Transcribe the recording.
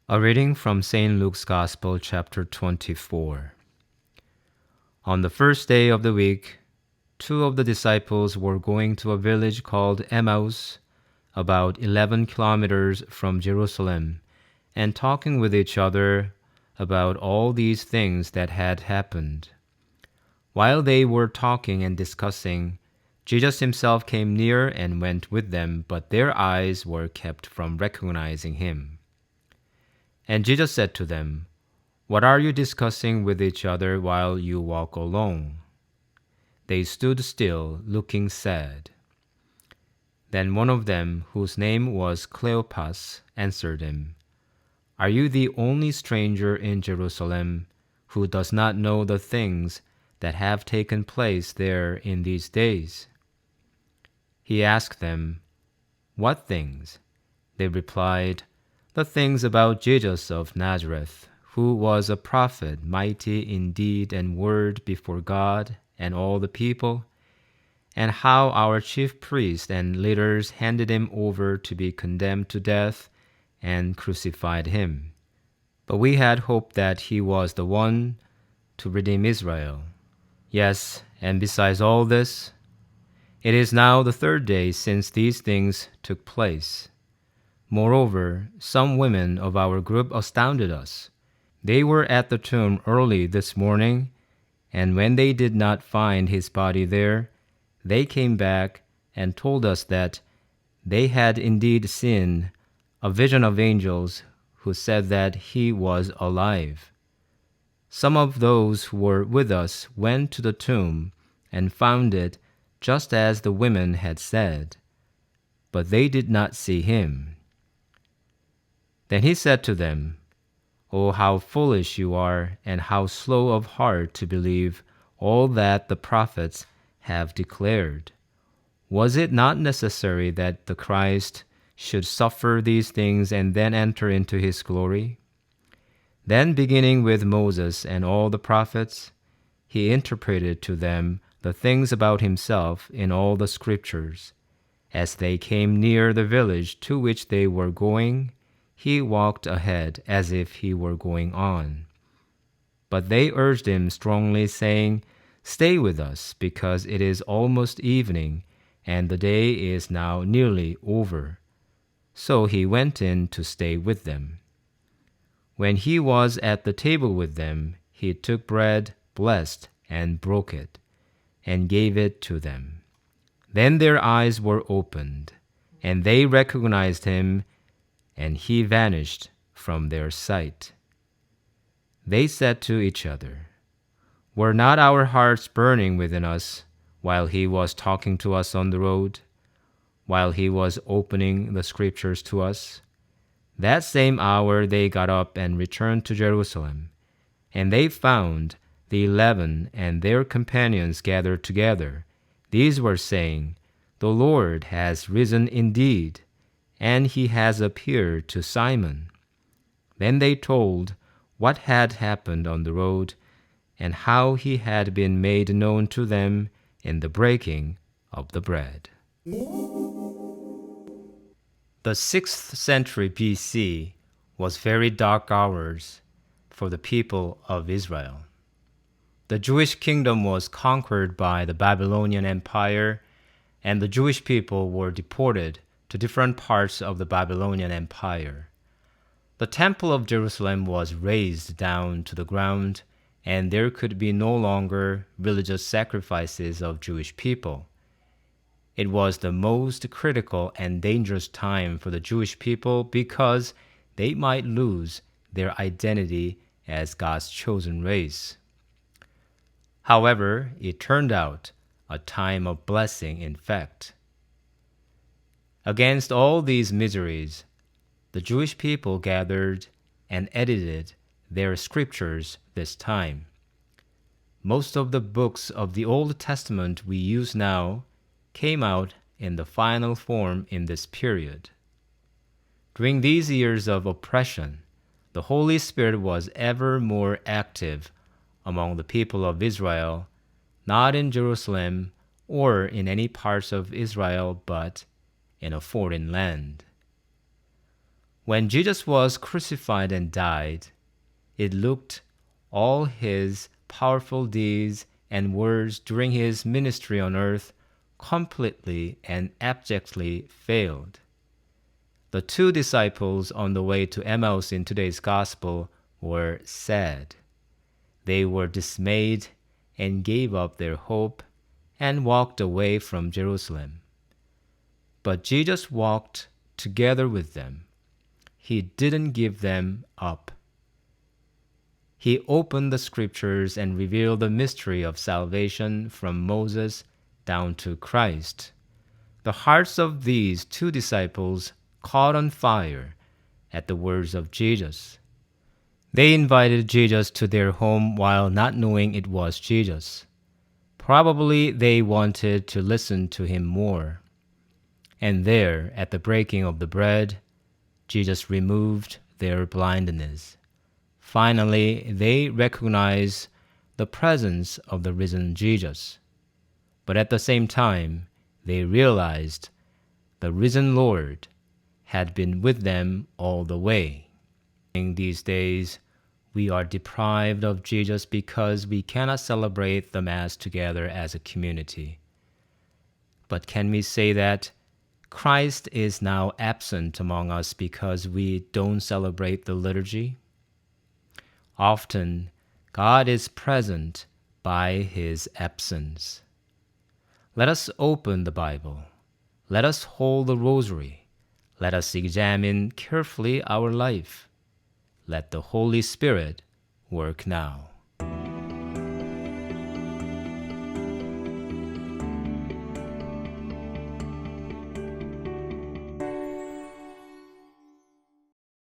A reading from St. Luke's Gospel, chapter 24. On the first day of the week, two of the disciples were going to a village called Emmaus, about 11 kilometers from Jerusalem, and talking with each other about all these things that had happened. While they were talking and discussing, Jesus himself came near and went with them, but their eyes were kept from recognizing him. And Jesus said to them, "What are you discussing with each other while you walk along?" They stood still, looking sad. Then one of them, whose name was Cleopas, answered him, "Are you the only stranger in Jerusalem who does not know the things that have taken place there in these days?" He asked them, "What things?" They replied, "The things about Jesus of Nazareth, who was a prophet, mighty in deed and word before God and all the people, and how our chief priests and leaders handed him over to be condemned to death and crucified him. But we had hoped that he was the one to redeem Israel. Yes, and besides all this, it is now the third day since these things took place. Moreover, some women of our group astounded us. They were at the tomb early this morning, and when they did not find his body there, they came back and told us that they had indeed seen a vision of angels who said that he was alive. Some of those who were with us went to the tomb and found it just as the women had said, but they did not see him." Then he said to them, "Oh, how foolish you are, and how slow of heart to believe all that the prophets have declared. Was it not necessary that the Christ should suffer these things and then enter into his glory?" Then, beginning with Moses and all the prophets, he interpreted to them the things about himself in all the scriptures. As they came near the village to which they were going, he walked ahead as if he were going on. But they urged him strongly, saying, "Stay with us, because it is almost evening, and the day is now nearly over." So he went in to stay with them. When he was at the table with them, he took bread, blessed, and broke it, and gave it to them. Then their eyes were opened, and they recognized him, and he vanished from their sight. They said to each other, "Were not our hearts burning within us while he was talking to us on the road, while he was opening the scriptures to us?" That same hour they got up and returned to Jerusalem, and they found the 11 and their companions gathered together. These were saying, "The Lord has risen indeed, and he has appeared to Simon." Then they told what had happened on the road and how he had been made known to them in the breaking of the bread. The 6th century BC was very dark hours for the people of Israel. The Jewish kingdom was conquered by the Babylonian Empire, and the Jewish people were deported to different parts of the Babylonian Empire. The Temple of Jerusalem was razed down to the ground, and there could be no longer religious sacrifices of Jewish people. It was the most critical and dangerous time for the Jewish people because they might lose their identity as God's chosen race. However, it turned out a time of blessing, in fact. Against all these miseries, the Jewish people gathered and edited their scriptures this time. Most of the books of the Old Testament we use now came out in the final form in this period. During these years of oppression, the Holy Spirit was ever more active among the people of Israel, not in Jerusalem or in any parts of Israel, but in a foreign land. When Jesus was crucified and died, it looked all his powerful deeds and words during his ministry on earth completely and abjectly failed. The two disciples on the way to Emmaus in today's gospel were sad. They were dismayed and gave up their hope and walked away from Jerusalem. But Jesus walked together with them. He didn't give them up. He opened the scriptures and revealed the mystery of salvation from Moses down to Christ. The hearts of these two disciples caught on fire at the words of Jesus. They invited Jesus to their home while not knowing it was Jesus. Probably they wanted to listen to him more. And there, at the breaking of the bread, Jesus removed their blindness. Finally, they recognized the presence of the risen Jesus. But at the same time, they realized the risen Lord had been with them all the way. In these days, we are deprived of Jesus because we cannot celebrate the Mass together as a community. But can we say that Christ is now absent among us because we don't celebrate the liturgy? Often, God is present by his absence. Let us open the Bible. Let us hold the rosary. Let us examine carefully our life. Let the Holy Spirit work now.